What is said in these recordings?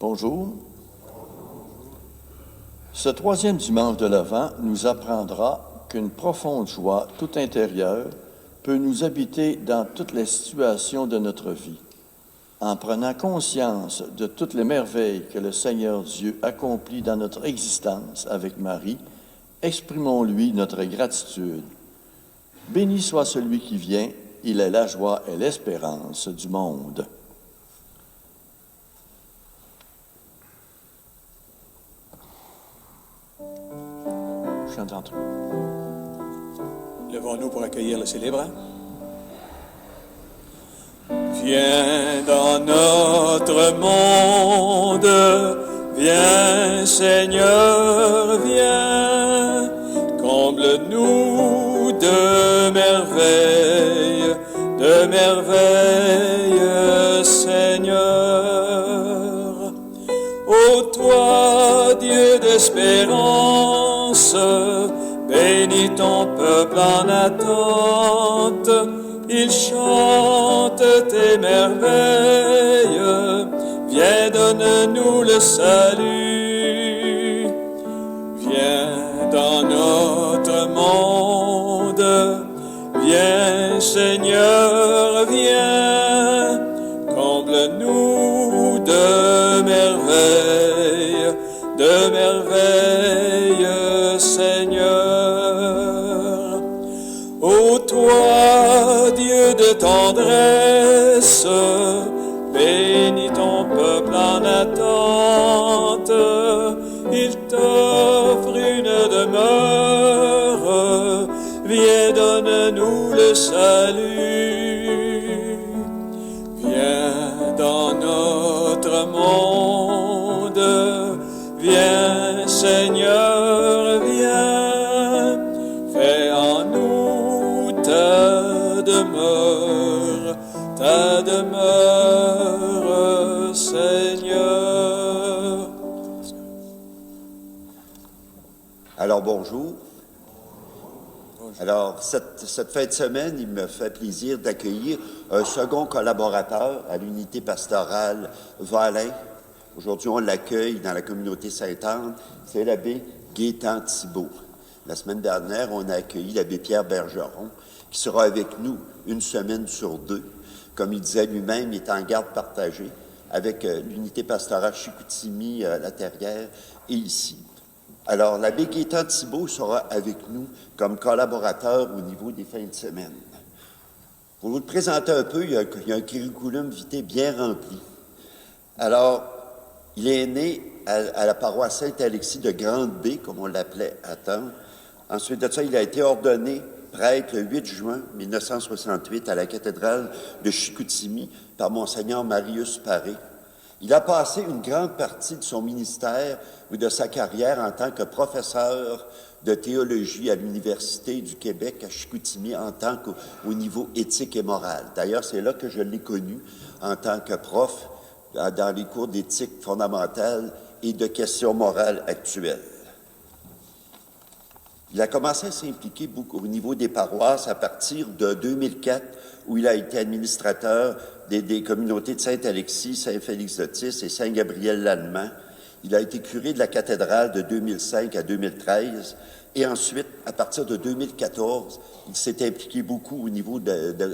Bonjour. Ce troisième dimanche de l'Avent nous apprendra qu'une profonde joie tout intérieure peut nous habiter dans toutes les situations de notre vie. En prenant conscience de toutes les merveilles que le Seigneur Dieu accomplit dans notre existence avec Marie, exprimons-lui notre gratitude. Béni soit celui qui vient, il est la joie et l'espérance du monde. Levons-nous pour accueillir le célébrant. Viens dans notre monde, viens Seigneur, viens, comble-nous de merveilles, Seigneur. Ô toi, Dieu d'espérance, bénis ton peuple en attente, il chante tes merveilles, viens donne-nous le salut. Viens dans notre monde, viens Seigneur, viens, comble-nous de merveilles, Seigneur. Ô toi, Dieu de tendresse, bénis ton peuple en attente, il t'offre une demeure, viens donne-nous le salut. Viens dans notre monde, viens Seigneur, viens, fais en nous ta demeure, Seigneur. Alors bonjour. Alors cette fin de semaine, il me fait plaisir d'accueillir un second collaborateur à l'unité pastorale Valin. Aujourd'hui, on l'accueille dans la communauté Sainte-Anne, c'est l'abbé Gaétan Thibault. La semaine dernière, on a accueilli l'abbé Pierre Bergeron, qui sera avec nous une semaine sur deux. Comme il disait lui-même, il est en garde partagée avec l'unité pastorale Chicoutimi, La Terrière et ici. Alors, l'abbé Gaétan Thibault sera avec nous comme collaborateur au niveau des fins de semaine. Pour vous le présenter un peu, il y a un curriculum vitae bien rempli. Alors, il est né à la paroisse Saint-Alexis de Grande-Baie, comme on l'appelait à temps. Ensuite de ça, il a été ordonné prêtre le 8 juin 1968 à la cathédrale de Chicoutimi par Monseigneur Marius Paré. Il a passé une grande partie de son ministère ou de sa carrière en tant que professeur de théologie à l'Université du Québec à Chicoutimi en tant qu'au niveau éthique et moral. D'ailleurs, c'est là que je l'ai connu en tant que prof dans les cours d'éthique fondamentale et de questions morales actuelles. Il a commencé à s'impliquer beaucoup au niveau des paroisses à partir de 2004, où il a été administrateur des communautés de Saint-Alexis, Saint-Félix-de-Tis et Saint-Gabriel-l'Allemand. Il a été curé de la cathédrale de 2005 à 2013. Et ensuite, à partir de 2014, il s'est impliqué beaucoup au niveau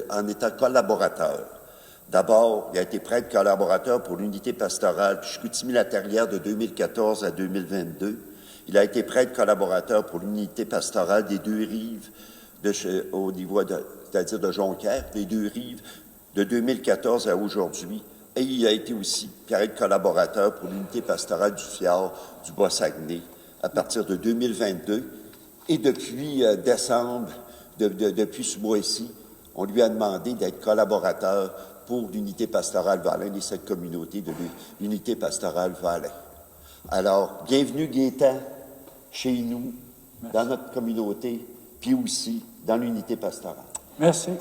en étant collaborateur. D'abord, il a été prêtre collaborateur pour l'unité pastorale Chicoutimi-La-Terrière de 2014 à 2022. Il a été prêtre collaborateur pour l'unité pastorale des Deux-Rives au niveau, c'est-à-dire de Jonquière, des Deux-Rives de 2014 à aujourd'hui. Et il a été aussi prêtre collaborateur pour l'unité pastorale du Fjord du Bas-Saguenay à partir de 2022. Et depuis décembre, depuis ce mois-ci, on lui a demandé d'être collaborateur pour l'unité pastorale Valin et cette communauté de l'unité pastorale Valin. Alors, bienvenue Gaétan chez nous, merci, dans notre communauté, puis aussi dans l'unité pastorale. Merci.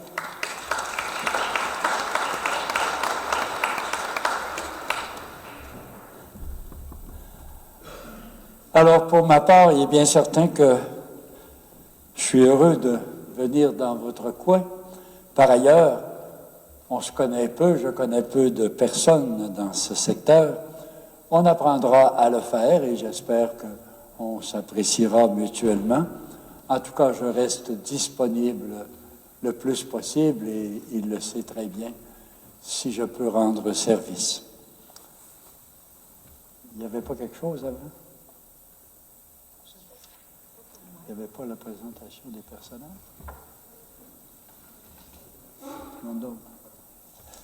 Alors, pour ma part, il est bien certain que je suis heureux de venir dans votre coin. Par ailleurs, on se connaît peu, je connais peu de personnes dans ce secteur. On apprendra à le faire et j'espère qu'on s'appréciera mutuellement. En tout cas, je reste disponible le plus possible et il le sait très bien si je peux rendre service. Il n'y avait pas quelque chose avant? Il n'y avait pas la présentation des personnages? Non, donc.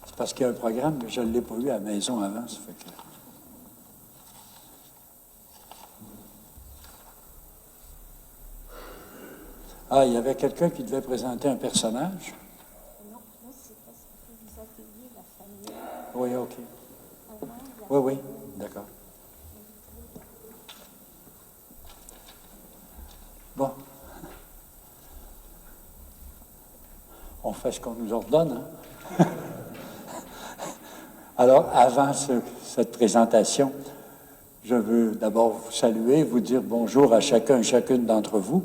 C'est parce qu'il y a un programme, mais je ne l'ai pas eu à la maison avant, ça fait que... Ah, il y avait quelqu'un qui devait présenter un personnage? Non, c'est parce que vous accueillez la famille. Oui, OK. Oui, d'accord. Bon. On fait ce qu'on nous ordonne, hein? Alors, avant cette présentation, je veux d'abord vous saluer, vous dire bonjour à chacun et chacune d'entre vous,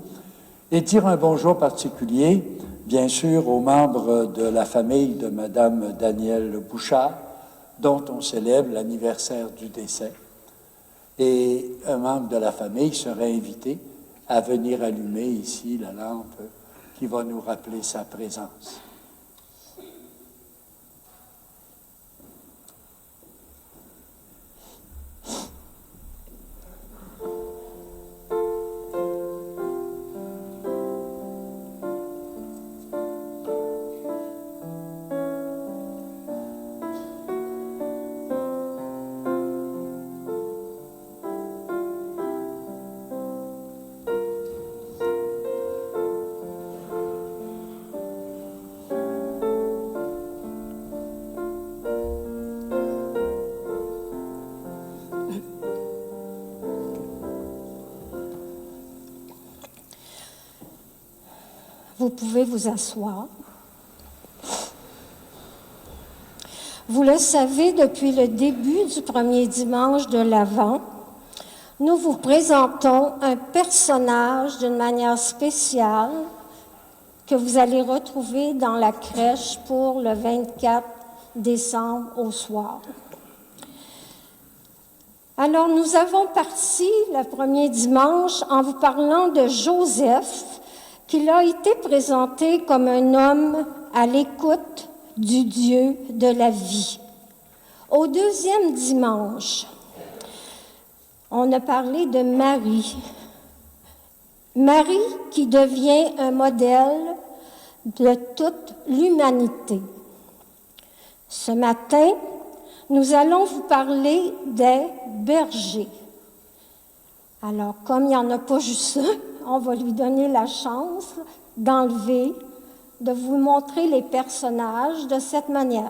et dire un bonjour particulier, bien sûr, aux membres de la famille de Mme Danielle Bouchard, dont on célèbre l'anniversaire du décès. Et un membre de la famille serait invité à venir allumer ici la lampe qui va nous rappeler sa présence. Vous pouvez vous asseoir. Vous le savez, depuis le début du premier dimanche de l'Avent, nous vous présentons un personnage d'une manière spéciale que vous allez retrouver dans la crèche pour le 24 décembre au soir. Alors, nous avons parti le premier dimanche en vous parlant de Joseph, qui a été présenté comme un homme à l'écoute du Dieu de la vie. Au deuxième dimanche, on a parlé de Marie. Marie qui devient un modèle de toute l'humanité. Ce matin, nous allons vous parler des bergers. Alors, comme il n'y en a pas juste un, on va lui donner la chance d'enlever, de vous montrer les personnages de cette manière.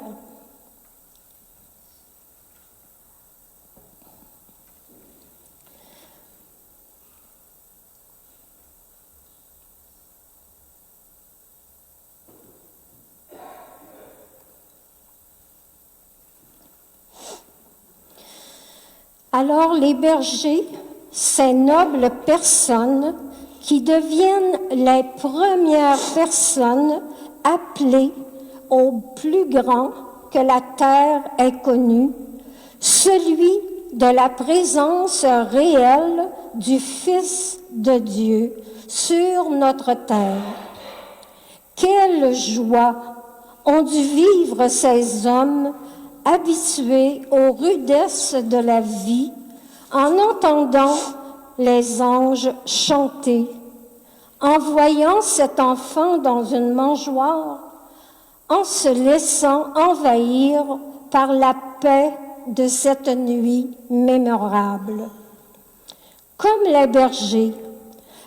Alors, les bergers, ces nobles personnes qui deviennent les premières personnes appelées au plus grand que la terre ait connu, celui de la présence réelle du Fils de Dieu sur notre terre. Quelle joie ont dû vivre ces hommes habitués aux rudesses de la vie en entendant les anges chanter, en voyant cet enfant dans une mangeoire, en se laissant envahir par la paix de cette nuit mémorable. Comme les bergers,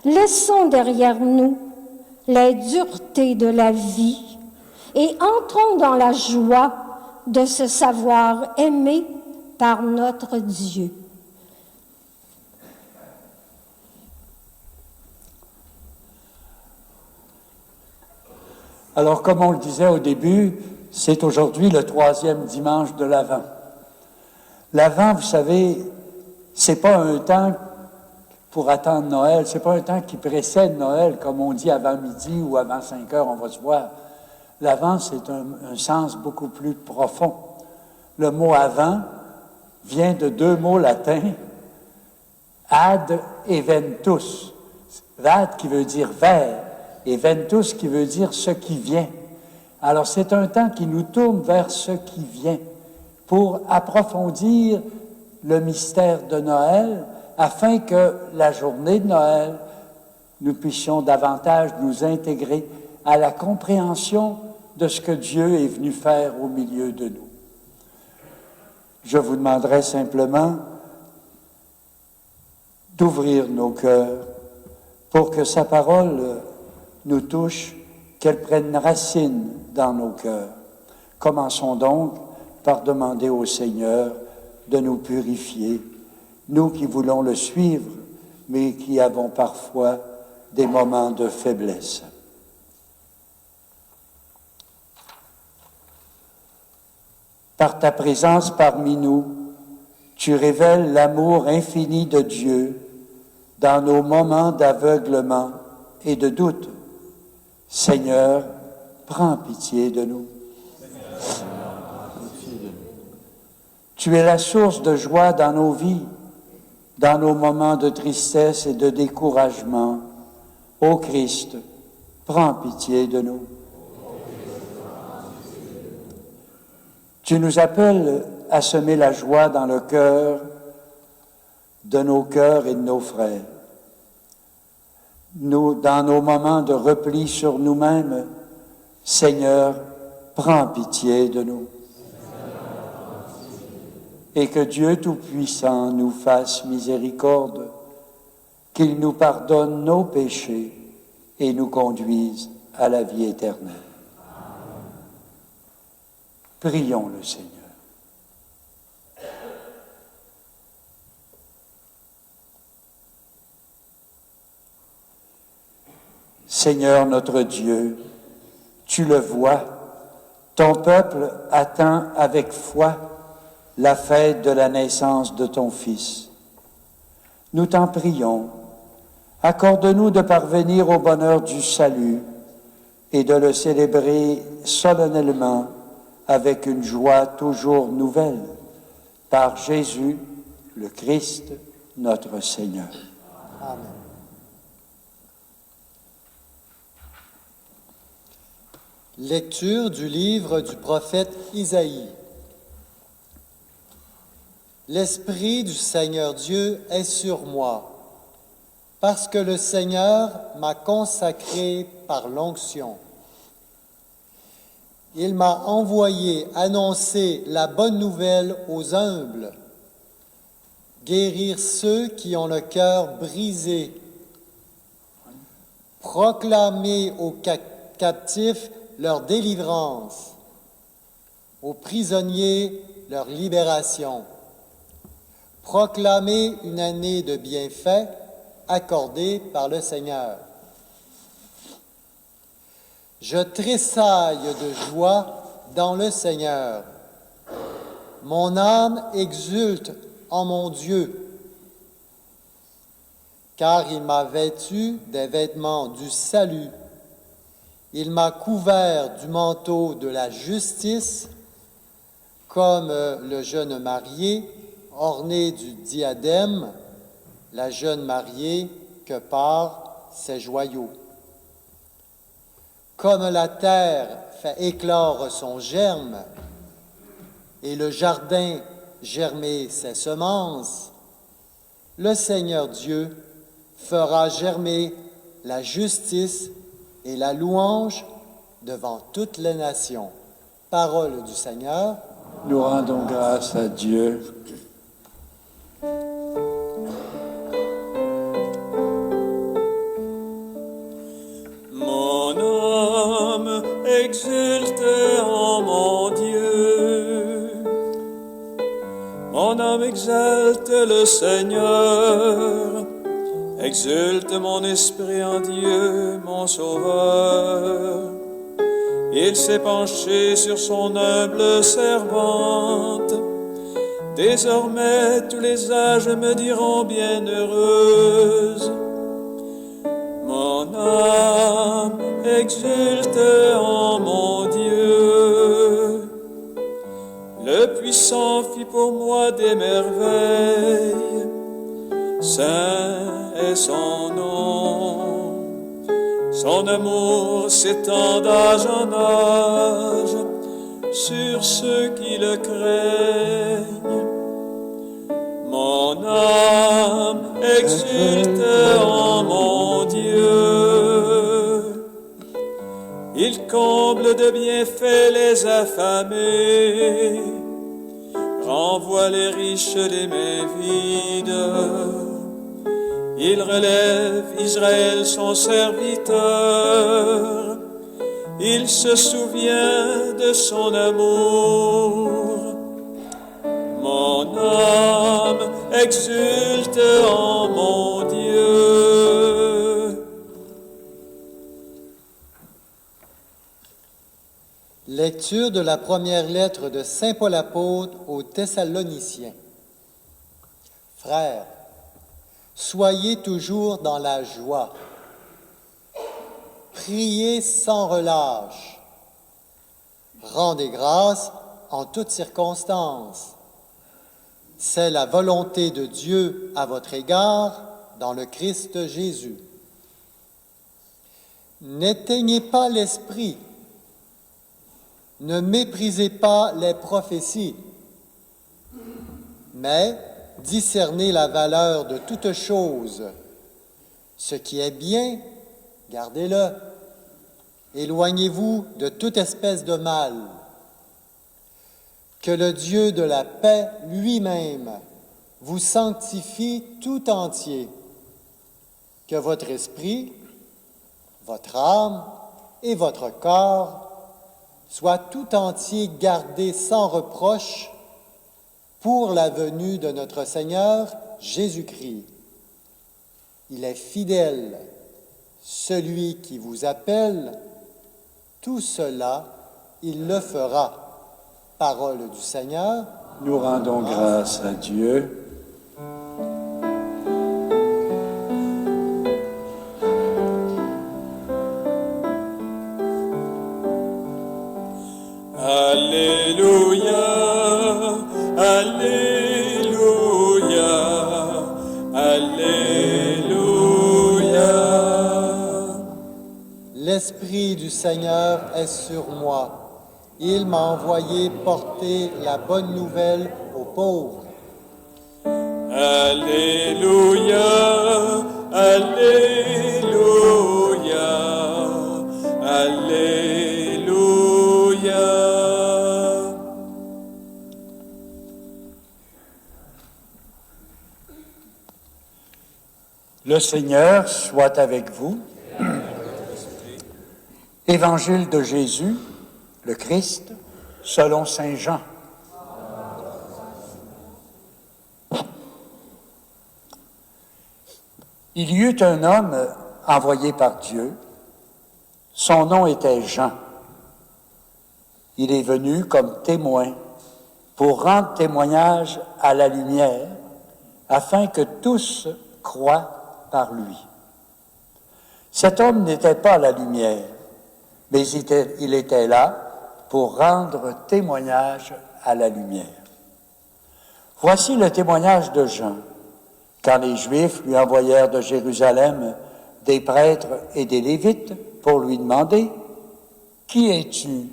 laissons derrière nous les duretés de la vie et entrons dans la joie de se savoir aimé par notre Dieu. Alors, comme on le disait au début, c'est aujourd'hui le 3e dimanche de l'Avent. L'Avent, vous savez, c'est pas un temps pour attendre Noël, c'est pas un temps qui précède Noël, comme on dit avant midi ou avant 5 heures, on va se voir. L'Avent, c'est un sens beaucoup plus profond. Le mot « avant » vient de deux mots latins, ad et ventus. Ad qui veut dire vers et ventus qui veut dire ce qui vient. Alors c'est un temps qui nous tourne vers ce qui vient pour approfondir le mystère de Noël afin que la journée de Noël, nous puissions davantage nous intégrer à la compréhension de ce que Dieu est venu faire au milieu de nous. Je vous demanderai simplement d'ouvrir nos cœurs pour que sa parole nous touche, qu'elle prenne racine dans nos cœurs. Commençons donc par demander au Seigneur de nous purifier, nous qui voulons le suivre, mais qui avons parfois des moments de faiblesse. Par ta présence parmi nous, tu révèles l'amour infini de Dieu dans nos moments d'aveuglement et de doute. Seigneur, prends pitié de nous. Tu es la source de joie dans nos vies, dans nos moments de tristesse et de découragement. Ô Christ, prends pitié de nous. Tu nous appelles à semer la joie dans le cœur de nos cœurs et de nos frères. Nous, dans nos moments de repli sur nous-mêmes, Seigneur, prends pitié de nous. Et que Dieu Tout-Puissant nous fasse miséricorde, qu'il nous pardonne nos péchés et nous conduise à la vie éternelle. Prions le Seigneur. Seigneur notre Dieu, tu le vois, ton peuple attend avec foi la fête de la naissance de ton Fils. Nous t'en prions, accorde-nous de parvenir au bonheur du salut et de le célébrer solennellement avec une joie toujours nouvelle, par Jésus, le Christ, notre Seigneur. Amen. Lecture du livre du prophète Isaïe. L'Esprit du Seigneur Dieu est sur moi, parce que le Seigneur m'a consacré par l'onction. Il m'a envoyé annoncer la bonne nouvelle aux humbles, guérir ceux qui ont le cœur brisé, proclamer aux captifs leur délivrance, aux prisonniers leur libération, proclamer une année de bienfaits accordée par le Seigneur. Je tressaille de joie dans le Seigneur. Mon âme exulte en mon Dieu, car il m'a vêtu des vêtements du salut. Il m'a couvert du manteau de la justice, comme le jeune marié orné du diadème, la jeune mariée que par ses joyaux. Comme la terre fait éclore son germe et le jardin germer ses semences, le Seigneur Dieu fera germer la justice et la louange devant toutes les nations. Parole du Seigneur. Nous rendons grâce à Dieu. Mon âme exulte en mon Dieu. Mon âme exalte le Seigneur. Exulte mon esprit en Dieu, mon Sauveur. Il s'est penché sur son humble servante. Désormais, tous les âges me diront bienheureuse. Mon âme exulte en mon Dieu. Le puissant Tout-Puissant fit pour moi des merveilles. Saint est son nom. Son amour s'étend d'âge en âge sur ceux qui le craignent. Mon âme exulte en mon Dieu. Il comble de bienfaits les affamés, renvoie les riches des mains vides. Il relève Israël son serviteur, il se souvient de son amour. Mon âme exulte en mon Dieu. Lecture de la première lettre de Saint Paul apôtre aux Thessaloniciens. Frères, soyez toujours dans la joie. Priez sans relâche. Rendez grâce en toutes circonstances. C'est la volonté de Dieu à votre égard dans le Christ Jésus. N'éteignez pas l'esprit. Ne méprisez pas les prophéties, mais discernez la valeur de toute chose. Ce qui est bien, gardez-le. Éloignez-vous de toute espèce de mal. Que le Dieu de la paix lui-même vous sanctifie tout entier. Que votre esprit, votre âme et votre corps soient tout entiers gardés sans reproche pour la venue de notre Seigneur Jésus-Christ. Il est fidèle, celui qui vous appelle, tout cela, il le fera. Parole du Seigneur. Nous rendons grâce à Dieu. Alléluia, Alléluia, Alléluia. L'Esprit du Seigneur est sur moi. Il m'a envoyé porter la bonne nouvelle aux pauvres. Alléluia, Alléluia, Alléluia. Le Seigneur soit avec vous. Évangile de Jésus, le Christ, selon saint Jean. Il y eut un homme envoyé par Dieu. Son nom était Jean. Il est venu comme témoin pour rendre témoignage à la lumière, afin que tous croient par lui. Cet homme n'était pas la lumière, mais il était là pour rendre témoignage à la lumière. Voici le témoignage de Jean, quand les Juifs lui envoyèrent de Jérusalem des prêtres et des Lévites pour lui demander « Qui es-tu »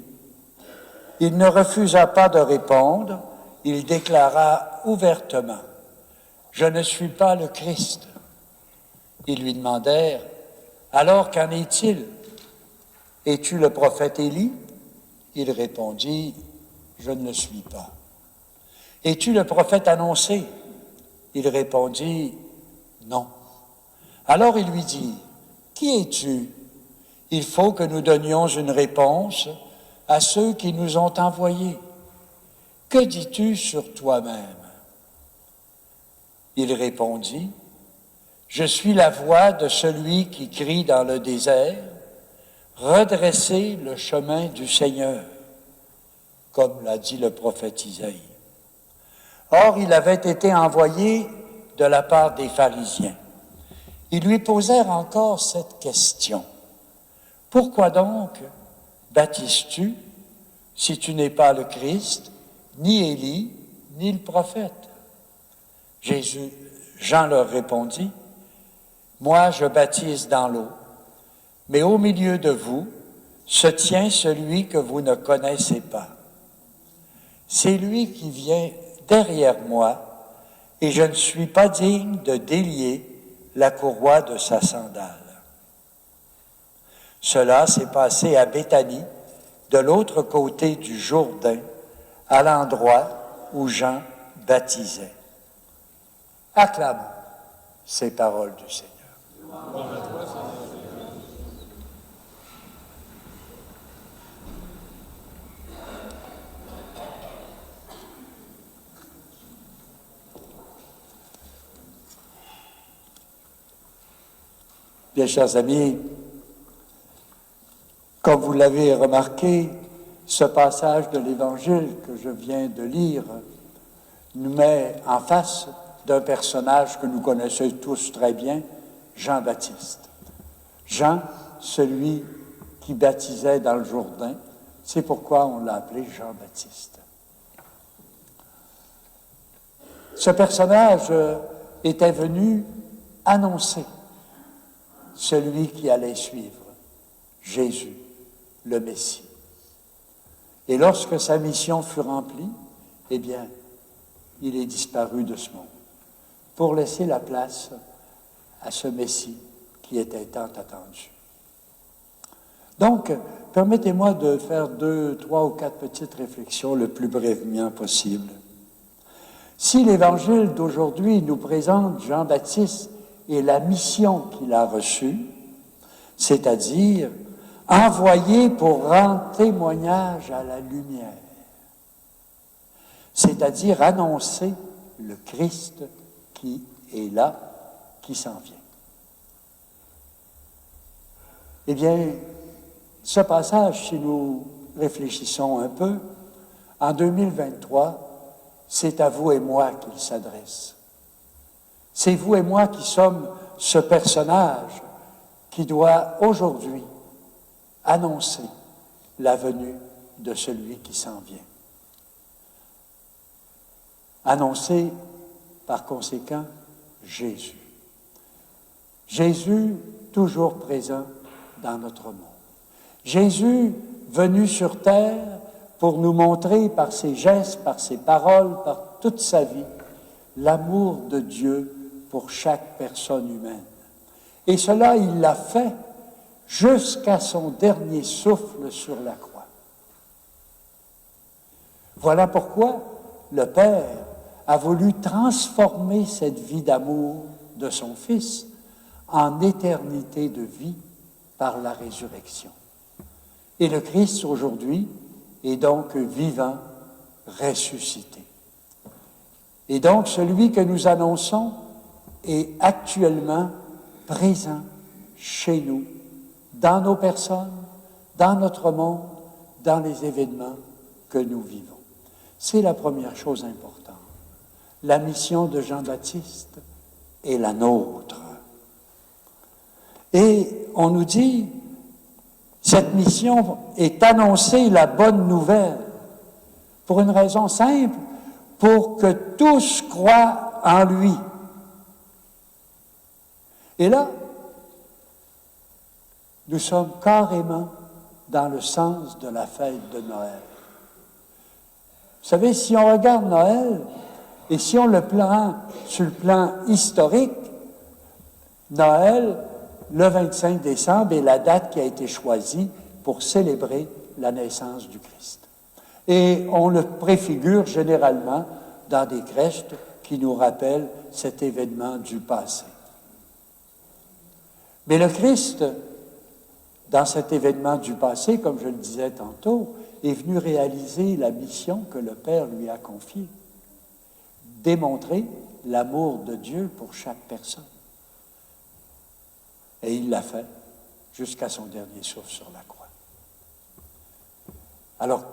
Il ne refusa pas de répondre, il déclara ouvertement « Je ne suis pas le Christ ». Ils lui demandèrent « Alors qu'en est-il ? Es-tu le prophète Élie » Il répondit « Je ne le suis pas. » « Es-tu le prophète annoncé » Il répondit « Non. » Alors il lui dit « Qui es-tu » Il faut que nous donnions une réponse à ceux qui nous ont envoyés. Que dis-tu sur toi-même ? Il répondit « Je suis la voix de celui qui crie dans le désert, redressez le chemin du Seigneur, comme l'a dit le prophète Isaïe. Or, il avait été envoyé de la part des pharisiens. Ils lui posèrent encore cette question. « Pourquoi donc baptises-tu si tu n'es pas le Christ ni Élie, ni le prophète. Jean leur répondit, moi je baptise dans l'eau, mais au milieu de vous se tient celui que vous ne connaissez pas. C'est lui qui vient derrière moi, et je ne suis pas digne de délier la courroie de sa sandale. Cela s'est passé à Béthanie, de l'autre côté du Jourdain, à l'endroit où Jean baptisait. Acclamons ces paroles du Seigneur. Bien, chers amis, comme vous l'avez remarqué, ce passage de l'Évangile que je viens de lire nous met en face d'un personnage que nous connaissons tous très bien, Jean-Baptiste. Jean, celui qui baptisait dans le Jourdain, c'est pourquoi on l'a appelé Jean-Baptiste. Ce personnage était venu annoncer celui qui allait suivre, Jésus, le Messie. Et lorsque sa mission fut remplie, eh bien, il est disparu de ce monde pour laisser la place à ce Messie qui était tant attendu. Donc, permettez-moi de faire 2, 3 ou 4 petites réflexions le plus brièvement possible. Si l'Évangile d'aujourd'hui nous présente Jean-Baptiste et la mission qu'il a reçue, c'est-à-dire envoyé pour rendre témoignage à la lumière, c'est-à-dire annoncer le Christ qui est là, qui s'en vient. Eh bien, ce passage, si nous réfléchissons un peu, en 2023, c'est à vous et moi qu'il s'adresse. C'est vous et moi qui sommes ce personnage qui doit aujourd'hui annoncer la venue de celui qui s'en vient. Annoncer, par conséquent, Jésus. Jésus, toujours présent dans notre monde. Jésus, venu sur terre pour nous montrer par ses gestes, par ses paroles, par toute sa vie, l'amour de Dieu pour chaque personne humaine. Et cela, il l'a fait jusqu'à son dernier souffle sur la croix. Voilà pourquoi le Père a voulu transformer cette vie d'amour de son Fils en éternité de vie par la résurrection. Et le Christ, aujourd'hui, est donc vivant, ressuscité. Et donc, celui que nous annonçons est actuellement présent chez nous, dans nos personnes, dans notre monde, dans les événements que nous vivons. C'est la première chose importante. La mission de Jean-Baptiste est la nôtre. Et on nous dit, cette mission est annoncer la bonne nouvelle pour une raison simple, pour que tous croient en lui. Et là, nous sommes carrément dans le sens de la fête de Noël. Vous savez, si on regarde Noël, et si on le prend sur le plan historique, Noël, le 25 décembre, est la date qui a été choisie pour célébrer la naissance du Christ. Et on le préfigure généralement dans des crèches qui nous rappellent cet événement du passé. Mais le Christ, dans cet événement du passé, comme je le disais tantôt, est venu réaliser la mission que le Père lui a confiée. Démontrer l'amour de Dieu pour chaque personne. Et il l'a fait jusqu'à son dernier souffle sur la croix. Alors,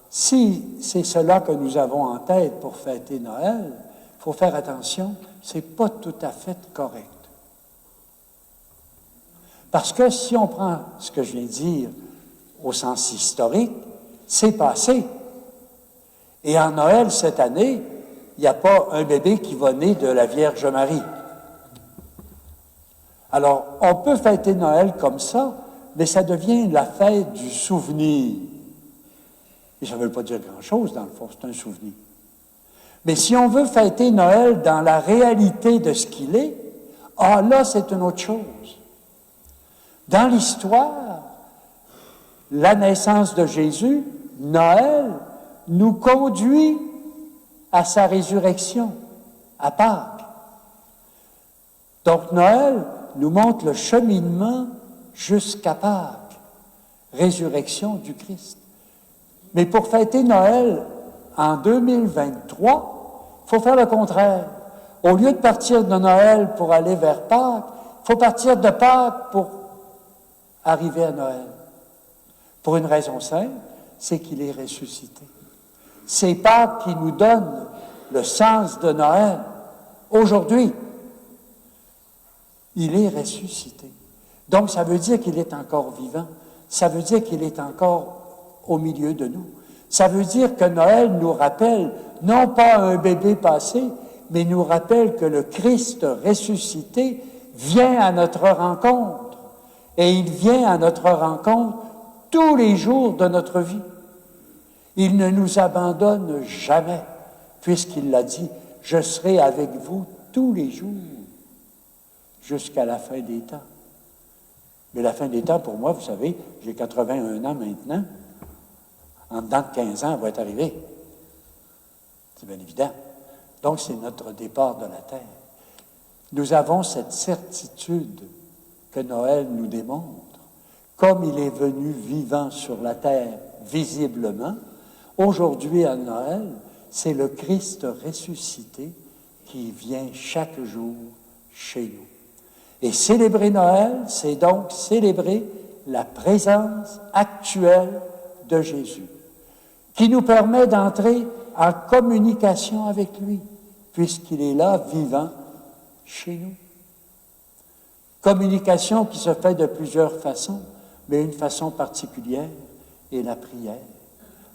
si c'est cela que nous avons en tête pour fêter Noël, il faut faire attention, c'est pas tout à fait correct. Parce que si on prend ce que je viens de dire au sens historique, c'est passé. Et en Noël, cette année, il n'y a pas un bébé qui va naître de la Vierge Marie. Alors, on peut fêter Noël comme ça, mais ça devient la fête du souvenir. Et ça ne veut pas dire grand-chose, dans le fond, c'est un souvenir. Mais si on veut fêter Noël dans la réalité de ce qu'il est, ah là, c'est une autre chose. Dans l'histoire, la naissance de Jésus, Noël, nous conduit à sa résurrection, à Pâques. Donc Noël nous montre le cheminement jusqu'à Pâques, résurrection du Christ. Mais pour fêter Noël en 2023, il faut faire le contraire. Au lieu de partir de Noël pour aller vers Pâques, il faut partir de Pâques pour arriver à Noël. Pour une raison simple, c'est qu'il est ressuscité. C'est Pâques qui nous donne le sens de Noël. Aujourd'hui, il est ressuscité. Donc, ça veut dire qu'il est encore vivant. Ça veut dire qu'il est encore au milieu de nous. Ça veut dire que Noël nous rappelle, non pas un bébé passé, mais nous rappelle que le Christ ressuscité vient à notre rencontre. Et il vient à notre rencontre tous les jours de notre vie. Il ne nous abandonne jamais, puisqu'il l'a dit, « Je serai avec vous tous les jours, jusqu'à la fin des temps. » Mais la fin des temps, pour moi, vous savez, j'ai 81 ans maintenant. En dedans de 15 ans, elle va être arrivée. C'est bien évident. Donc, c'est notre départ de la terre. Nous avons cette certitude que Noël nous démontre. Comme il est venu vivant sur la terre, visiblement, aujourd'hui à Noël, c'est le Christ ressuscité qui vient chaque jour chez nous. Et célébrer Noël, c'est donc célébrer la présence actuelle de Jésus, qui nous permet d'entrer en communication avec lui, puisqu'il est là, vivant, chez nous. Communication qui se fait de plusieurs façons, mais une façon particulière est la prière,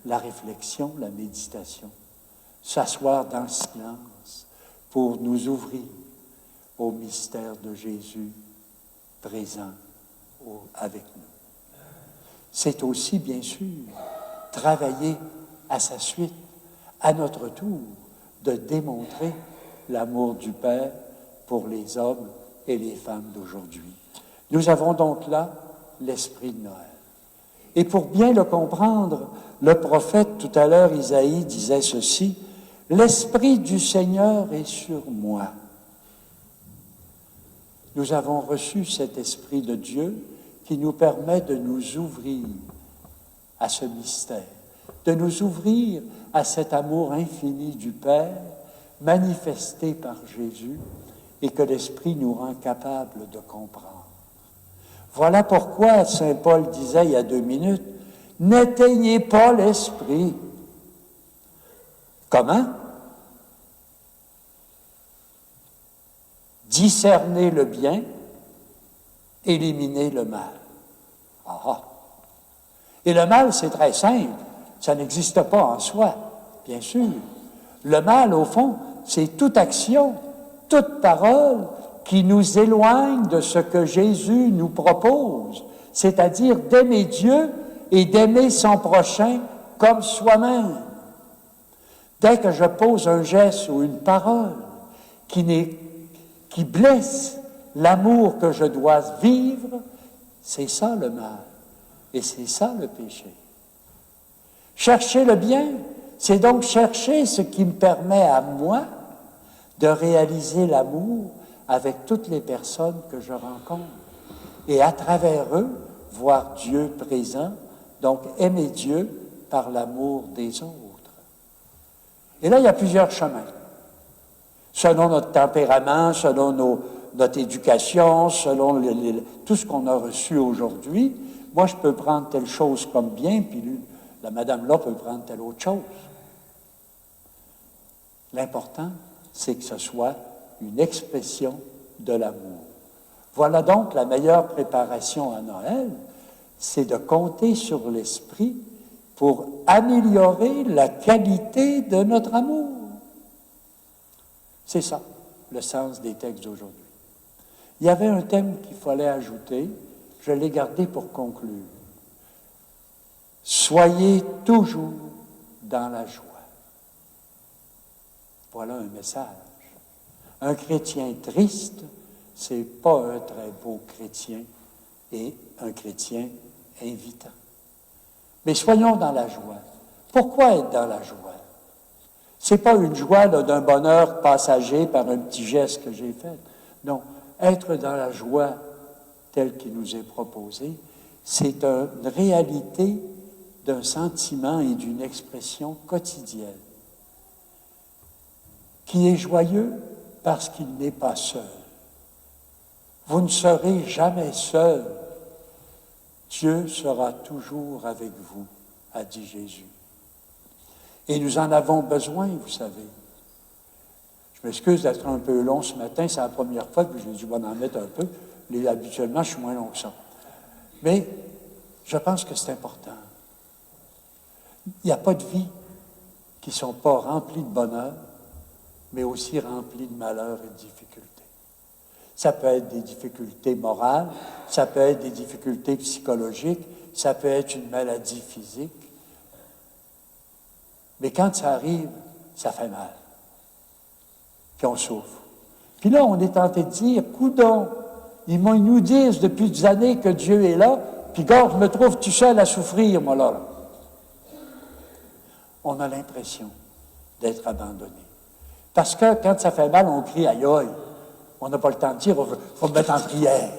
la réflexion, la méditation. S'asseoir dans le silence pour nous ouvrir au mystère de Jésus présent avec nous. C'est aussi, bien sûr, travailler à sa suite, à notre tour, de démontrer l'amour du Père pour les hommes et les femmes d'aujourd'hui. Nous avons donc là l'esprit de Noël. Et pour bien le comprendre, le prophète, tout à l'heure, Isaïe, disait ceci, « L'Esprit du Seigneur est sur moi. » Nous avons reçu cet Esprit de Dieu qui nous permet de nous ouvrir à ce mystère, de nous ouvrir à cet amour infini du Père, manifesté par Jésus, et que l'Esprit nous rend capables de comprendre. Voilà pourquoi Saint Paul disait il y a 2 minutes, « N'éteignez pas l'Esprit. » Comment? Discerner le bien, éliminer le mal. Ah. Et le mal, c'est très simple. Ça n'existe pas en soi, bien sûr. Le mal, au fond, c'est toute action, toute parole qui nous éloigne de ce que Jésus nous propose, c'est-à-dire d'aimer Dieu et d'aimer son prochain comme soi-même. Dès que je pose un geste ou une parole qui blesse l'amour que je dois vivre, c'est ça le mal et c'est ça le péché. Chercher le bien, c'est donc chercher ce qui me permet à moi de réaliser l'amour avec toutes les personnes que je rencontre et à travers eux, voir Dieu présent, donc aimer Dieu par l'amour des autres. Et là, il y a plusieurs chemins. Selon notre tempérament, selon notre éducation, selon tout ce qu'on a reçu aujourd'hui, moi, je peux prendre telle chose comme bien, puis la madame-là peut prendre telle autre chose. L'important, c'est que ce soit une expression de l'amour. Voilà donc la meilleure préparation à Noël, c'est de compter sur l'Esprit pour améliorer la qualité de notre amour. C'est ça, le sens des textes d'aujourd'hui. Il y avait un thème qu'il fallait ajouter, je l'ai gardé pour conclure. Soyez toujours dans la joie. Voilà un message. Un chrétien triste, c'est pas un très beau chrétien et un chrétien invitant. Mais soyons dans la joie. Pourquoi être dans la joie? C'est pas une joie là, d'un bonheur passager par un petit geste que j'ai fait. Non, être dans la joie telle qu'il nous est proposée, c'est une réalité d'un sentiment et d'une expression quotidienne qui est joyeux parce qu'il n'est pas seul. Vous ne serez jamais seul. Dieu sera toujours avec vous, a dit Jésus. Et nous en avons besoin, vous savez. Je m'excuse d'être un peu long ce matin, c'est la première fois que j'ai dû en mettre un peu. Habituellement, je suis moins long que ça. Mais je pense que c'est important. Il n'y a pas de vie qui ne sont pas remplies de bonheur, mais aussi remplies de malheurs et de difficultés. Ça peut être des difficultés morales, ça peut être des difficultés psychologiques, ça peut être une maladie physique. Mais quand ça arrive, ça fait mal. Puis on souffre. Puis là, on est tenté de dire, coudonc, ils nous disent depuis des années que Dieu est là, puis gars, je me trouve tout seul à souffrir, moi là. On a l'impression d'être abandonné. Parce que quand ça fait mal, on crie aïe aïe. On n'a pas le temps de dire, il faut me mettre en prière.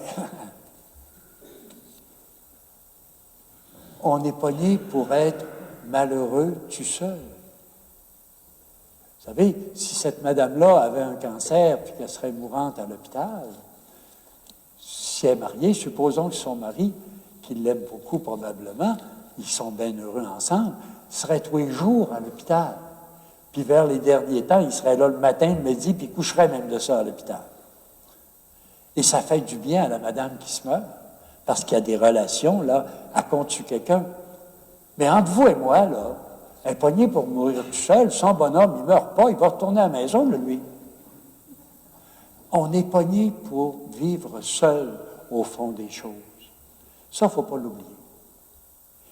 On est pogné pour être malheureux tout seul. Vous savez, si cette madame-là avait un cancer puis qu'elle serait mourante à l'hôpital, si elle est mariée, supposons que son mari, qu'il l'aime beaucoup probablement, ils sont bien heureux ensemble, serait tous les jours à l'hôpital. Puis vers les derniers temps, il serait là le matin, le midi, puis il coucherait même de ça à l'hôpital. Et ça fait du bien à la madame qui se meurt, parce qu'il y a des relations, là, à compte sur quelqu'un. Mais entre vous et moi, là, un poignet pour mourir tout seul, son bonhomme, il ne meurt pas, il va retourner à la maison, là, lui. On est pogné pour vivre seul au fond des choses. Ça, il ne faut pas l'oublier.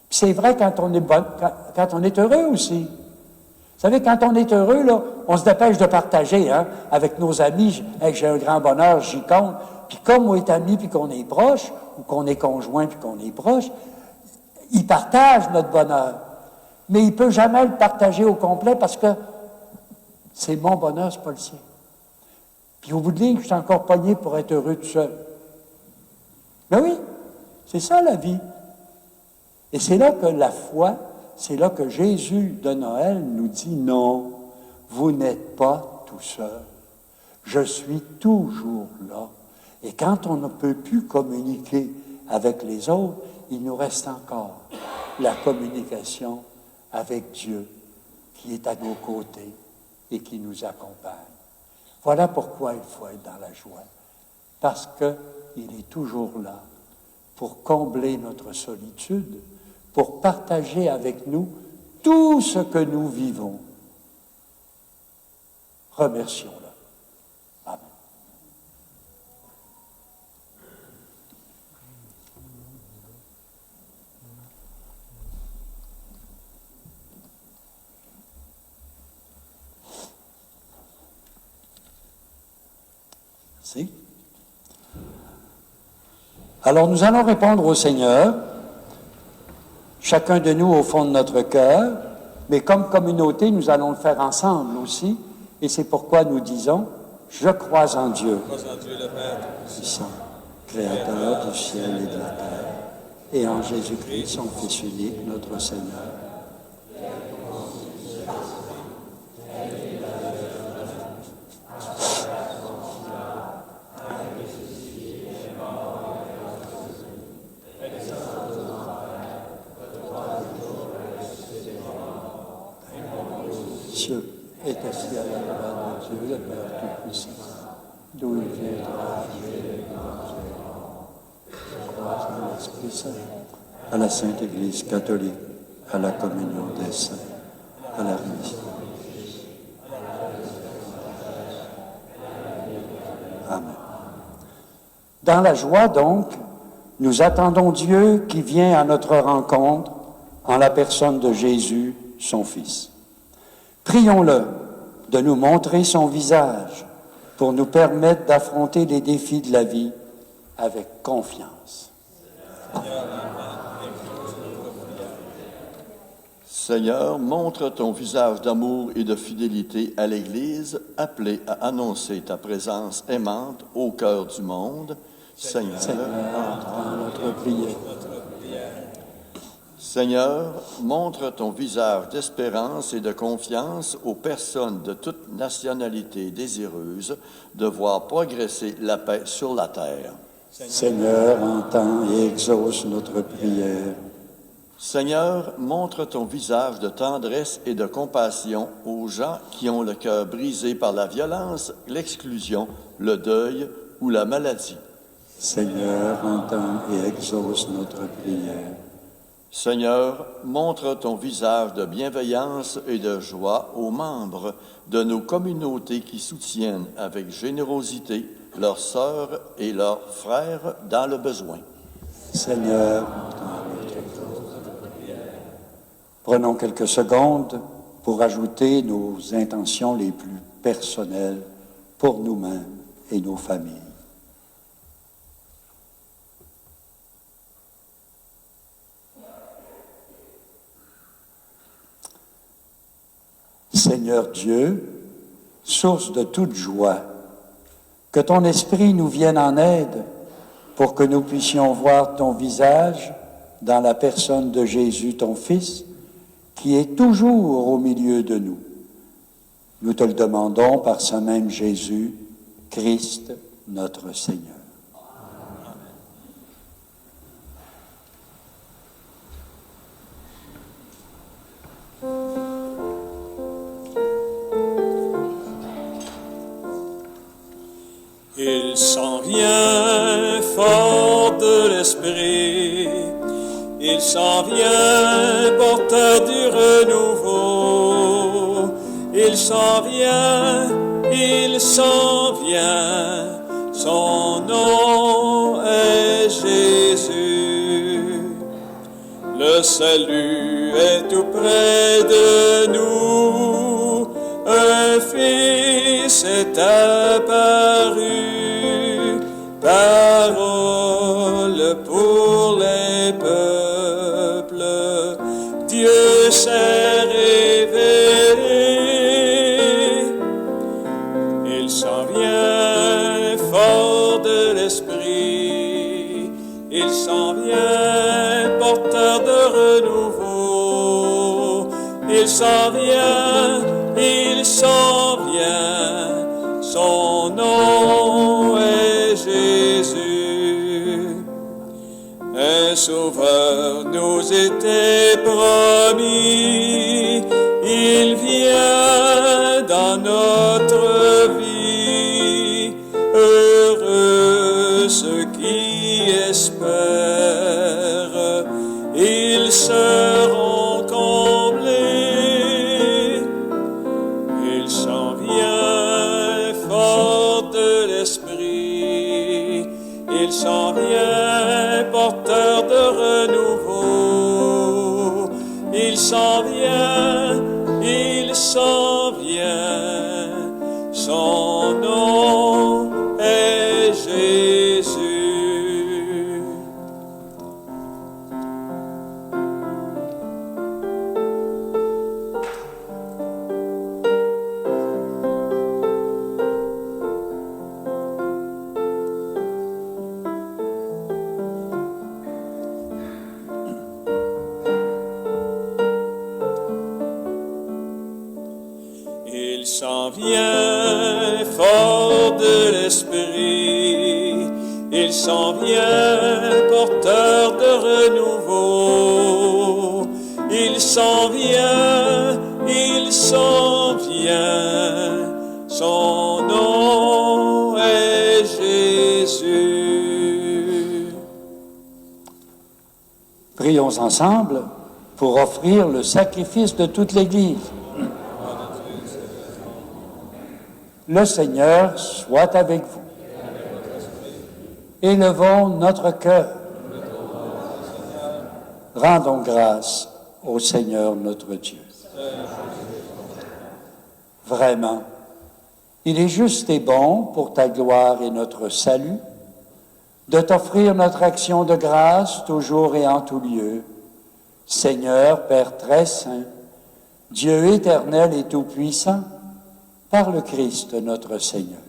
Puis c'est vrai quand on est heureux aussi. Vous savez, quand on est heureux, là, on se dépêche de partager, hein, avec nos amis. Hey, j'ai un grand bonheur, j'y compte. Puis comme on est amis, puis qu'on est proche, ou qu'on est conjoint, puis qu'on est proche, il partage notre bonheur. Mais il ne peut jamais le partager au complet parce que c'est mon bonheur, c'est pas le sien. Puis au bout de ligne, je suis encore pogné pour être heureux tout seul. Mais oui, c'est ça la vie. Et c'est là que la foi, c'est là que Jésus de Noël nous dit non, vous n'êtes pas tout seul. Je suis toujours là. Et quand on ne peut plus communiquer avec les autres, il nous reste encore la communication avec Dieu qui est à nos côtés et qui nous accompagne. Voilà pourquoi il faut être dans la joie. Parce qu'il est toujours là pour combler notre solitude, pour partager avec nous tout ce que nous vivons. Remercions-le. Amen. Merci. Alors nous allons répondre au Seigneur, chacun de nous au fond de notre cœur, mais comme communauté, nous allons le faire ensemble aussi, et c'est pourquoi nous disons « Je crois en Dieu, puissant, créateur du ciel et de la terre, et en Jésus-Christ, son Fils unique, notre Seigneur. » Dieu est assis à la droite de Dieu, le Père Tout-Puissant, d'où il viendra je crois en l'Esprit Saint, à la Sainte Église catholique, à la communion des saints, à la rémission. Amen. Dans la joie, donc, nous attendons Dieu qui vient à notre rencontre en la personne de Jésus, son Fils. Prions-le de nous montrer son visage pour nous permettre d'affronter les défis de la vie avec confiance. Seigneur, montre ton visage d'amour et de fidélité à l'Église, appelée à annoncer ta présence aimante au cœur du monde. Seigneur, entends notre prière. Seigneur, montre ton visage d'espérance et de confiance aux personnes de toute nationalité désireuses de voir progresser la paix sur la terre. Seigneur, entends et exauce notre prière. Seigneur, montre ton visage de tendresse et de compassion aux gens qui ont le cœur brisé par la violence, l'exclusion, le deuil ou la maladie. Seigneur, entends et exauce notre prière. Seigneur, montre ton visage de bienveillance et de joie aux membres de nos communautés qui soutiennent avec générosité leurs sœurs et leurs frères dans le besoin. Seigneur, entends notre prière. Prenons quelques secondes pour ajouter nos intentions les plus personnelles pour nous-mêmes et nos familles. Seigneur Dieu, source de toute joie, que ton esprit nous vienne en aide pour que nous puissions voir ton visage dans la personne de Jésus, ton Fils, qui est toujours au milieu de nous. Nous te le demandons par ce même Jésus, Christ, notre Seigneur. Il s'en vient fort de l'esprit, il s'en vient porteur du renouveau, il s'en vient, son nom est Jésus. Le salut est tout près de nous, un Fils est apparu, parole pour les peuples, Dieu s'est révélé. Il s'en vient fort de l'esprit, il s'en vient porteur de renouveau, il s'en vient, son nom est Jésus. Un sauveur nous était promis, il vient dans notre vie. Heureux ceux qui espèrent, ils seront comblés. Il s'en vient fort de l'esprit, il s'en vient porteur de renouveau, il s'en vient, son nom est Jésus. Il s'en vient fort de l'esprit, il s'en vient porteur de renouveau, il s'en vient, son nom est Jésus. Prions ensemble pour offrir le sacrifice de toute l'Église. Le Seigneur soit avec vous. Élevons notre cœur. Rendons grâce au Seigneur notre Dieu. Vraiment, il est juste et bon pour ta gloire et notre salut de t'offrir notre action de grâce toujours et en tout lieu. Seigneur, Père très saint, Dieu éternel et tout-puissant, par le Christ notre Seigneur.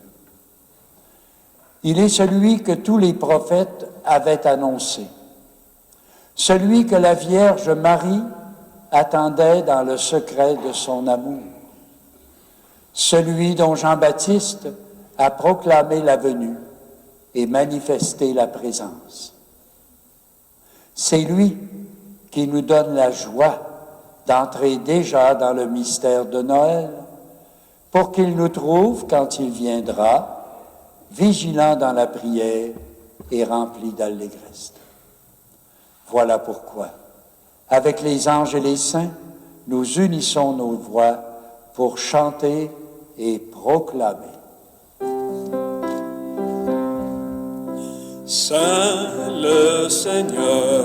Il est celui que tous les prophètes avaient annoncé, celui que la Vierge Marie attendait dans le secret de son amour, celui dont Jean-Baptiste a proclamé la venue et manifesté la présence. C'est lui qui nous donne la joie d'entrer déjà dans le mystère de Noël, pour qu'il nous trouve, quand il viendra, vigilants dans la prière et remplis d'allégresse. Voilà pourquoi, avec les anges et les saints, nous unissons nos voix pour chanter et proclamer. Saint le Seigneur,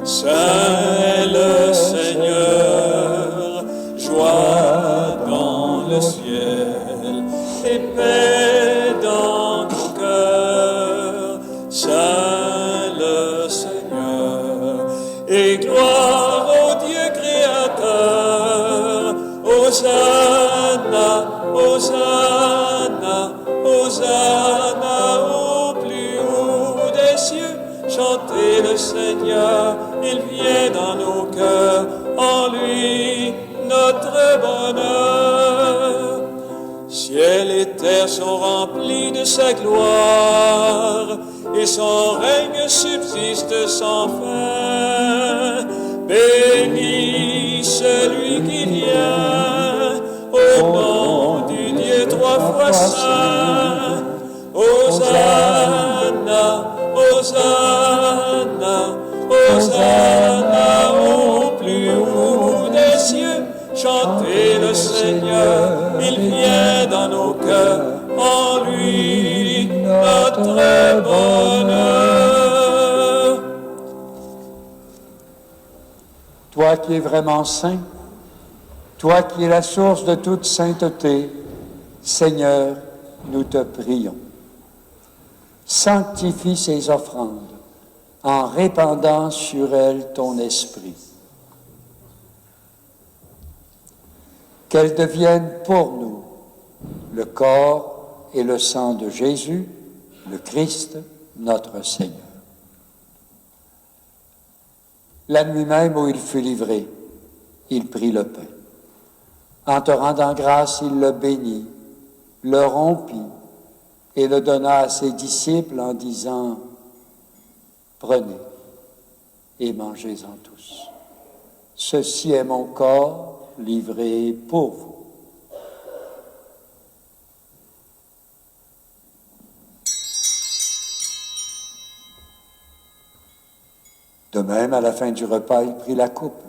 Saint le Seigneur, joie dans le ciel et paix dans ton cœur. Saint le Seigneur, et gloire au Dieu créateur. Hosanna, Hosanna, Hosanna au plus haut des cieux. Chantez le Seigneur, il vient dans nos cœurs, en lui notre bonheur. Ciel et terre sont remplis de sa gloire, et son règne subsiste sans fin. Béni celui qui vient, au nom du Dieu trois fois saint. Hosanna, Hosanna, Hosanna au plus haut des cieux. Chantez le Seigneur, il vient dans nos cœurs, en lui notre bonheur. Toi qui es vraiment saint, toi qui es la source de toute sainteté, Seigneur, nous te prions. Sanctifie ces offrandes en répandant sur elles ton esprit. Qu'elles deviennent pour nous le corps et le sang de Jésus, le Christ, notre Seigneur. La nuit même où il fut livré, il prit le pain. En te rendant grâce, il le bénit, le rompit et le donna à ses disciples en disant « Prenez et mangez-en tous. Ceci est mon corps livré pour vous. » De même, à la fin du repas, il prit la coupe.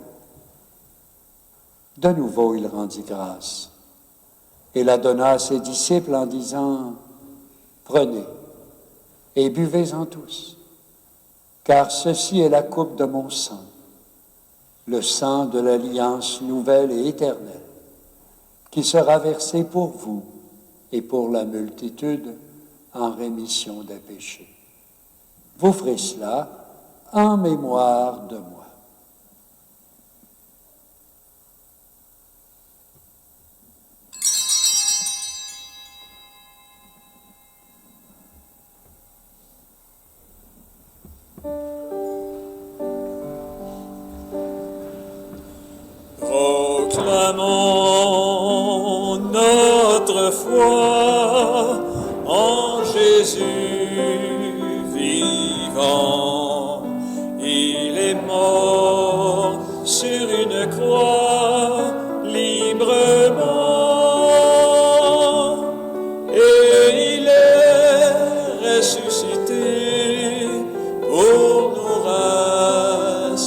De nouveau, il rendit grâce et la donna à ses disciples en disant « Prenez et buvez-en tous, car ceci est la coupe de mon sang, le sang de l'alliance nouvelle et éternelle, qui sera versé pour vous et pour la multitude en rémission des péchés. Vous ferez cela en mémoire de moi. » Proclamons notre foi en Jésus vivant. Il est mort sur une croix librement et il est ressuscité pour nous rassembler.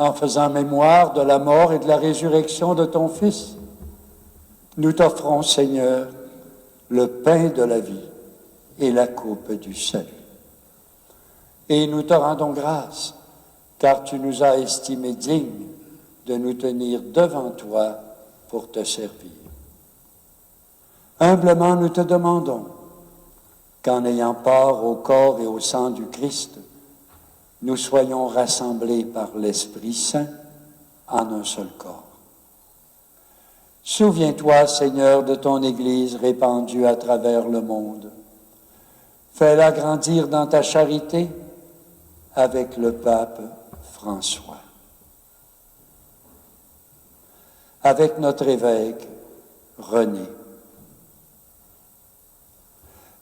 en faisant mémoire de la mort et de la résurrection de ton Fils, nous t'offrons, Seigneur, le pain de la vie et la coupe du salut. Et nous te rendons grâce, car tu nous as estimés dignes de nous tenir devant toi pour te servir. Humblement, nous te demandons qu'en ayant part au corps et au sang du Christ, nous soyons rassemblés par l'Esprit Saint en un seul corps. Souviens-toi, Seigneur, de ton Église répandue à travers le monde. Fais-la grandir dans ta charité avec le pape François. Avec notre évêque René.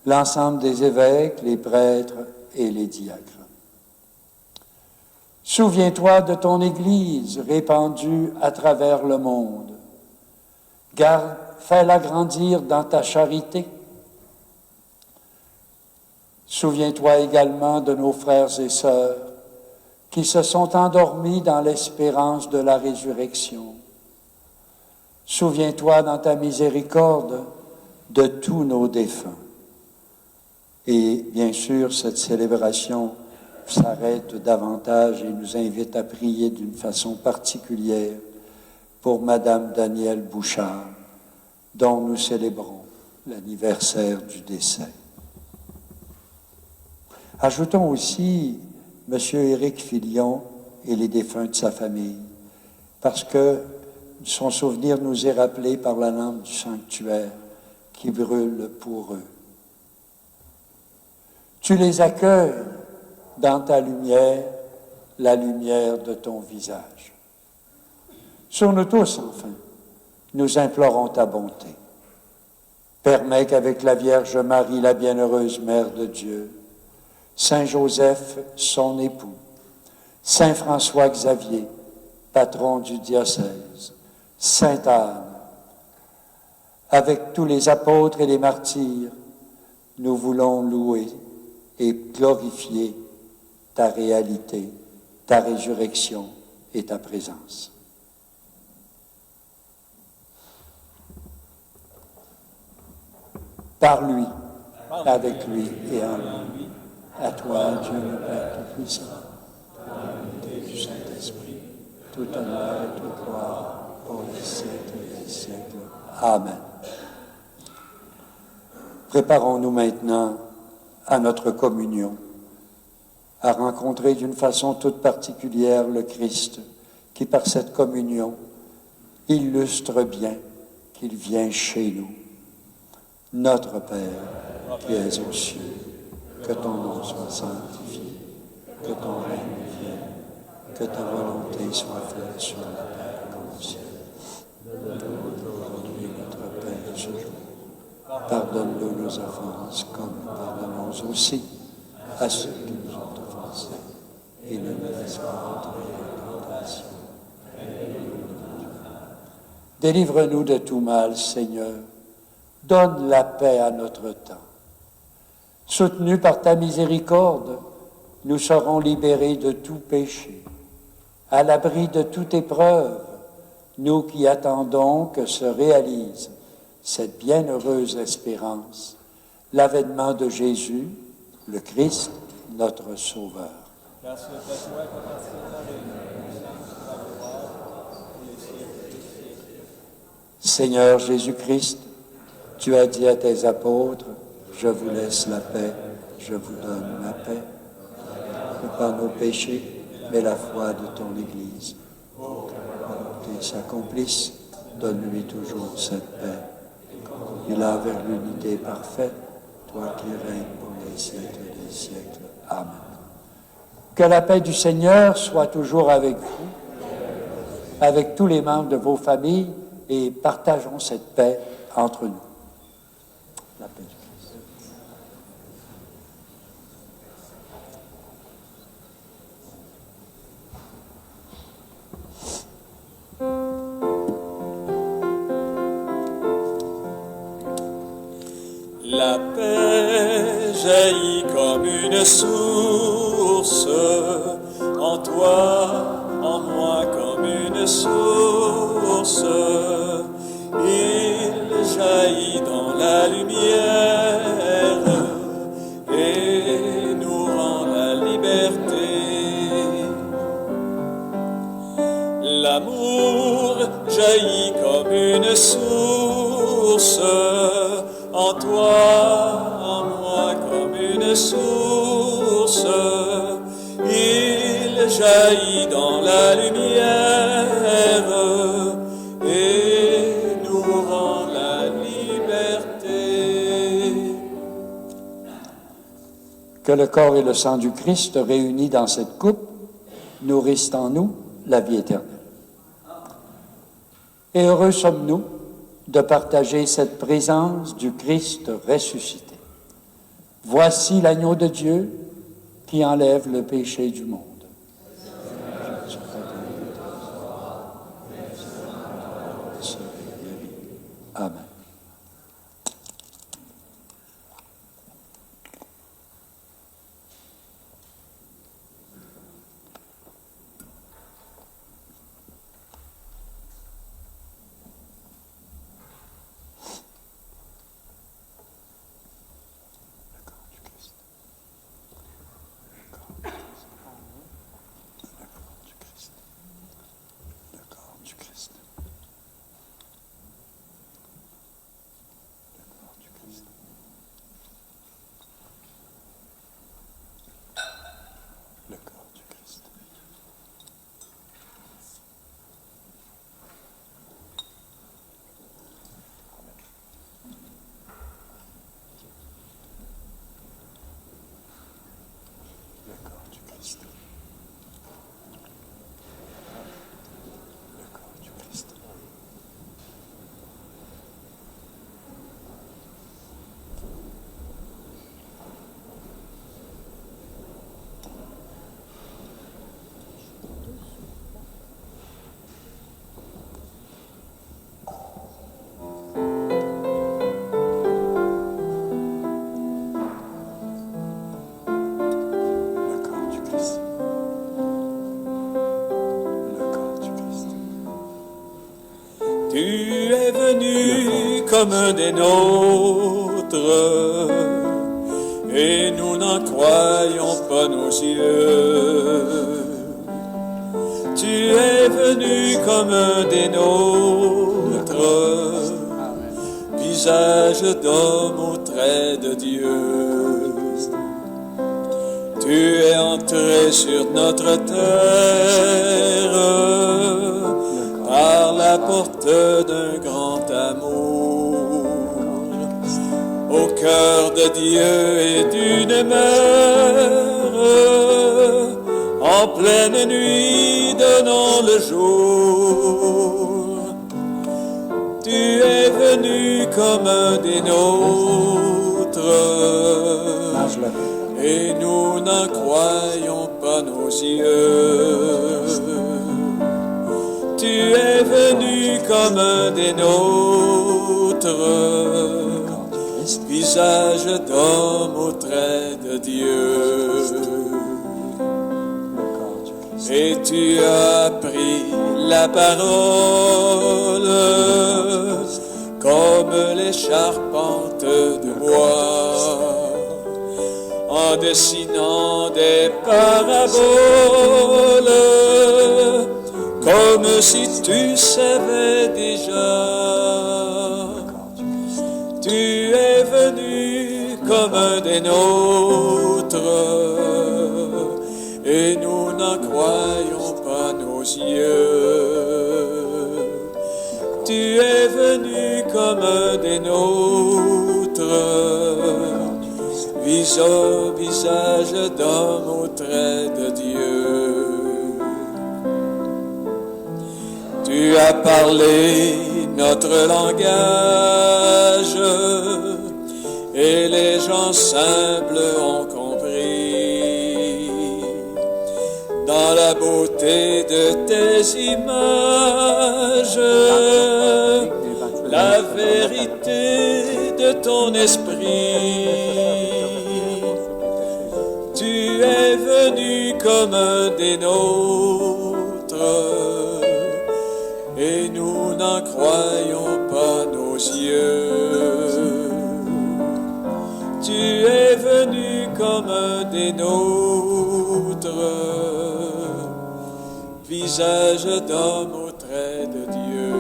L'ensemble des évêques, les prêtres et les diacres. Souviens-toi de ton Église répandue à travers le monde. Fais-la grandir dans ta charité. Souviens-toi également de nos frères et sœurs qui se sont endormis dans l'espérance de la résurrection. Souviens-toi dans ta miséricorde de tous nos défunts. Et bien sûr, cette célébration s'arrête davantage et nous invite à prier d'une façon particulière pour Madame Danielle Bouchard, dont nous célébrons l'anniversaire du décès. Ajoutons aussi M. Éric Filion et les défunts de sa famille, parce que son souvenir nous est rappelé par la lampe du sanctuaire qui brûle pour eux. Tu les accueilles dans ta lumière, la lumière de ton visage. Sur nous tous, enfin, nous implorons ta bonté. Permets qu'avec la Vierge Marie, la bienheureuse Mère de Dieu, Saint Joseph, son époux, Saint François Xavier, patron du diocèse, Sainte Anne, avec tous les apôtres et les martyrs, nous voulons louer et glorifier ta réalité, ta résurrection et ta présence. Par lui, avec lui et en lui, à toi, Dieu le Père Tout-Puissant, dans l'unité du Saint-Esprit, tout honneur et toute gloire pour les siècles des siècles. Amen. Préparons-nous maintenant à notre communion, à rencontrer d'une façon toute particulière le Christ, qui par cette communion illustre bien qu'il vient chez nous. Notre Père, qui es aux cieux, que ton nom soit sanctifié, que ton règne vienne, que ta volonté soit faite sur la terre comme au ciel. Donne-nous aujourd'hui notre pain de ce jour. Pardonne-nous nos offenses, comme nous pardonnons aussi à ceux qui nous ont offensés. Et ne nous laisse pas entrer en tentation. Délivre-nous de tout mal, Seigneur. Donne la paix à notre temps. Soutenus par ta miséricorde, nous serons libérés de tout péché, à l'abri de toute épreuve, nous qui attendons que se réalise cette bienheureuse espérance, l'avènement de Jésus, le Christ, notre Sauveur. Seigneur Jésus-Christ, tu as dit à tes apôtres, je vous laisse la paix, je vous donne ma paix. Ne pas nos péchés, mais la foi de ton Église. Que ta volonté s'accomplisse, donne-lui toujours cette paix. Conduis-la vers l'unité parfaite, toi qui règnes pour les siècles des siècles. Amen. Que la paix du Seigneur soit toujours avec vous, avec tous les membres de vos familles, et partageons cette paix entre nous. La paix du Christ. La paix jaillit comme une source en toi, en moi l'amour jaillit comme une source, en toi, en moi comme une source. Il jaillit dans la lumière et nous rend la liberté. Que le corps et le sang du Christ réunis dans cette coupe nourrissent en nous la vie éternelle. Et heureux sommes-nous de partager cette présence du Christ ressuscité. Voici l'agneau de Dieu qui enlève le péché du monde. Amen. Tu es venu comme un des nôtres, et nous n'en croyons pas nos yeux. Tu es venu comme un des nôtres, visage d'homme au trait de Dieu. Tu es entré sur notre terre par la porte d'un grand amour, au cœur de Dieu et d'une mère, en pleine nuit donnant le jour. Tu es venu comme un des nôtres, et nous n'en croyons pas nos yeux. Tu es venu comme un des nôtres, visage d'homme au trait de Dieu. Et tu as pris la parole comme les charpentes de bois, en dessinant des paraboles, comme si tu savais déjà. Tu es venu comme un des nôtres, et nous n'en croyons pas nos yeux. Tu es venu comme un des nôtres, visage d'homme au trait de Dieu. Tu as parlé notre langage, et les gens simples ont compris. Dans la beauté de tes images, la vérité de ton esprit. Tu es venu comme un des nôtres, et nous n'en croyons pas nos yeux. Tu es venu comme un des nôtres, visage d'homme au trait de Dieu.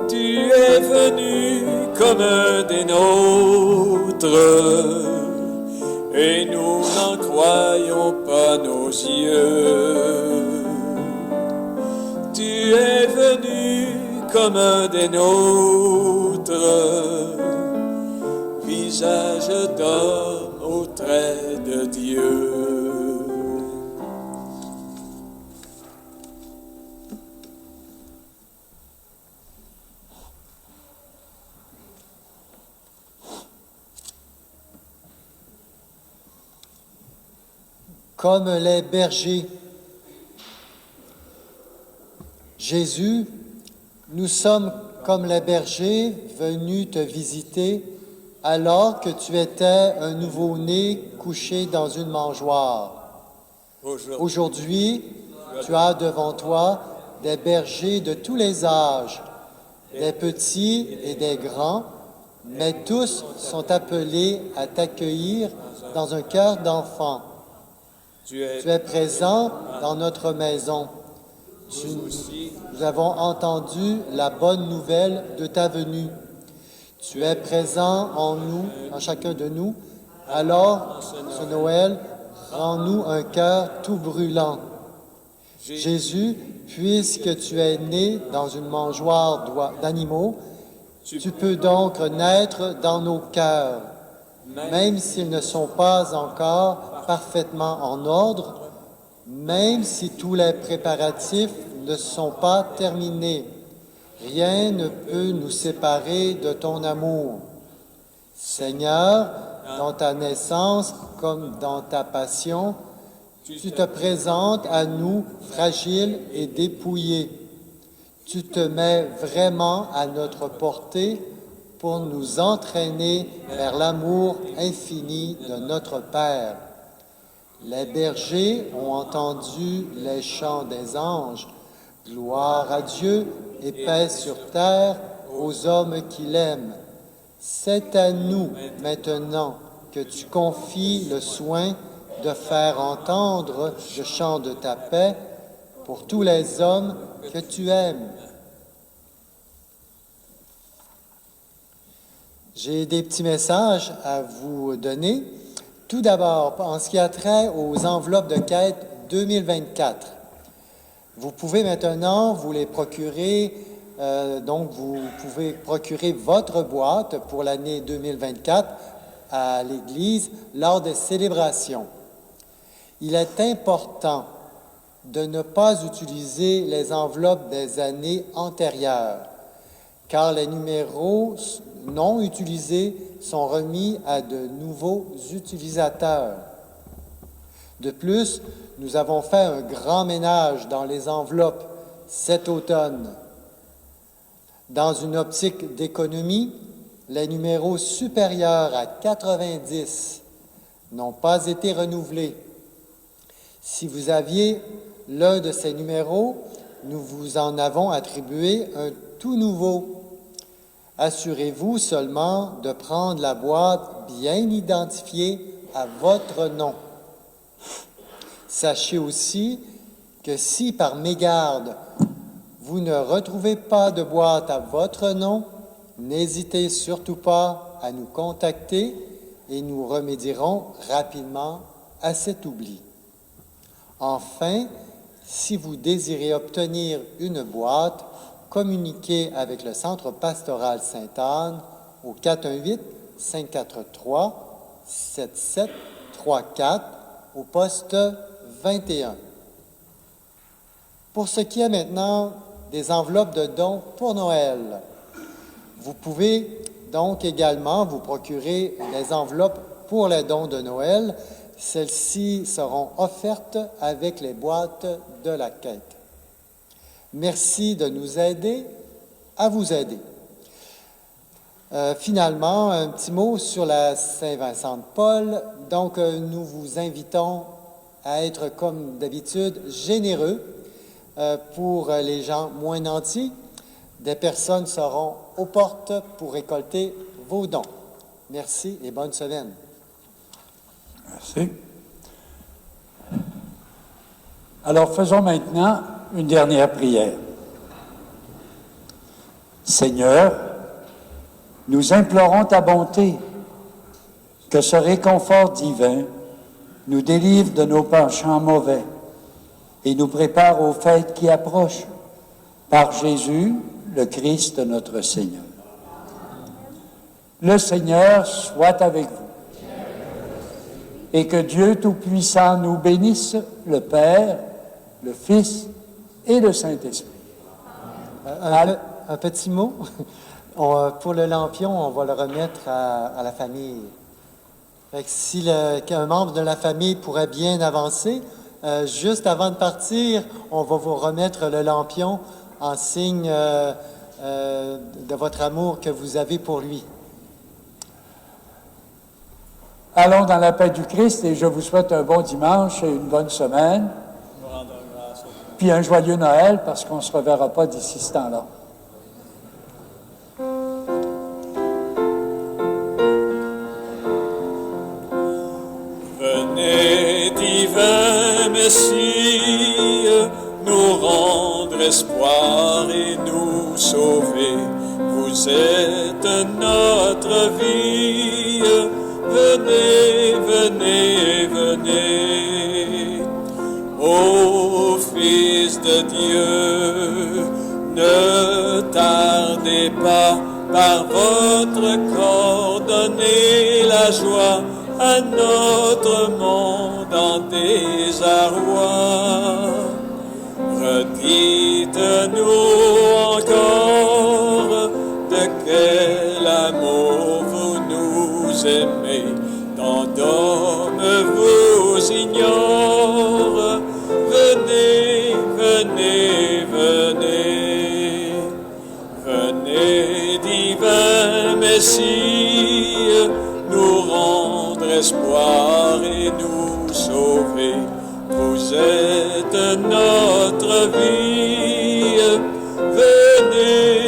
Tu es venu comme un des nôtres, et nous n'en croyons pas nos yeux. Tu es venu comme un des nôtres, visage d'homme au trait de Dieu. Comme les bergers. Jésus, nous sommes comme les bergers venus te visiter alors que tu étais un nouveau-né couché dans une mangeoire. Aujourd'hui, tu as devant toi des bergers de tous les âges, des petits et des grands, mais tous sont appelés à t'accueillir dans un cœur d'enfant. Tu es présent dans notre maison. Nous avons entendu la bonne nouvelle de ta venue. Tu es présent en nous, en chacun de nous. Alors, ce Noël, rends-nous un cœur tout brûlant. Jésus, puisque tu es né dans une mangeoire d'animaux, tu peux donc naître dans nos cœurs, même s'ils ne sont pas encore parfaitement en ordre, même si tous les préparatifs ne sont pas terminés. Rien ne peut nous séparer de ton amour. Seigneur, dans ta naissance comme dans ta passion, tu te présentes à nous fragiles et dépouillés. Tu te mets vraiment à notre portée pour nous entraîner vers l'amour infini de notre Père. Les bergers ont entendu les chants des anges. Gloire à Dieu et paix sur terre aux hommes qui l'aiment. C'est à nous maintenant que tu confies le soin de faire entendre le chant de ta paix pour tous les hommes que tu aimes. J'ai des petits messages à vous donner. Tout d'abord, en ce qui a trait aux enveloppes de quête 2024, vous pouvez maintenant vous les procurer, donc vous pouvez procurer votre boîte pour l'année 2024 à l'Église lors des célébrations. Il est important de ne pas utiliser les enveloppes des années antérieures, car les numéros non utilisés sont remis à de nouveaux utilisateurs. De plus, nous avons fait un grand ménage dans les enveloppes cet automne. Dans une optique d'économie, les numéros supérieurs à 90 n'ont pas été renouvelés. Si vous aviez l'un de ces numéros, nous vous en avons attribué un tout nouveau. Assurez-vous seulement de prendre la boîte bien identifiée à votre nom. Sachez aussi que si par mégarde vous ne retrouvez pas de boîte à votre nom, n'hésitez surtout pas à nous contacter et nous remédierons rapidement à cet oubli. Enfin, si vous désirez obtenir une boîte, communiquez avec le Centre pastoral Sainte-Anne au 418-543-7734 au poste 21. Pour ce qui est maintenant des enveloppes de dons pour Noël, vous pouvez donc également vous procurer des enveloppes pour les dons de Noël. Celles-ci seront offertes avec les boîtes de la quête. Merci de nous aider à vous aider. Finalement, un petit mot sur la Saint-Vincent de Paul. Donc, nous vous invitons à être, comme d'habitude, généreux pour les gens moins nantis. Des personnes seront aux portes pour récolter vos dons. Merci et bonne semaine. Merci. Alors, faisons maintenant une dernière prière. Seigneur, nous implorons ta bonté, que ce réconfort divin nous délivre de nos penchants mauvais et nous prépare aux fêtes qui approchent, par Jésus, le Christ notre Seigneur. Le Seigneur soit avec vous. Et que Dieu Tout-Puissant nous bénisse, le Père, le Fils et le Saint-Esprit. Un petit mot. Pour le lampion, on va le remettre à la famille. Fait que si qu'un membre de la famille pourrait bien avancer, juste avant de partir, on va vous remettre le lampion en signe de votre amour que vous avez pour lui. Allons dans la paix du Christ et je vous souhaite un bon dimanche et une bonne semaine. Puis un joyeux Noël parce qu'on ne se reverra pas d'ici ce temps-là. Venez, divin Messie, nous rendre espoir et nous sauver. Vous êtes notre vie. Venez, venez, venez. Ô Fils de Dieu, ne tardez pas, par votre corps, donnez la joie à notre monde en désarroi. Redites-nous encore de quel amour vous nous aimez, tant d'hommes vous ignorent. Venez, venez, venez, venez, divin Messie, nous rendre espoir et nous sauver. Vous êtes notre vie. Venez,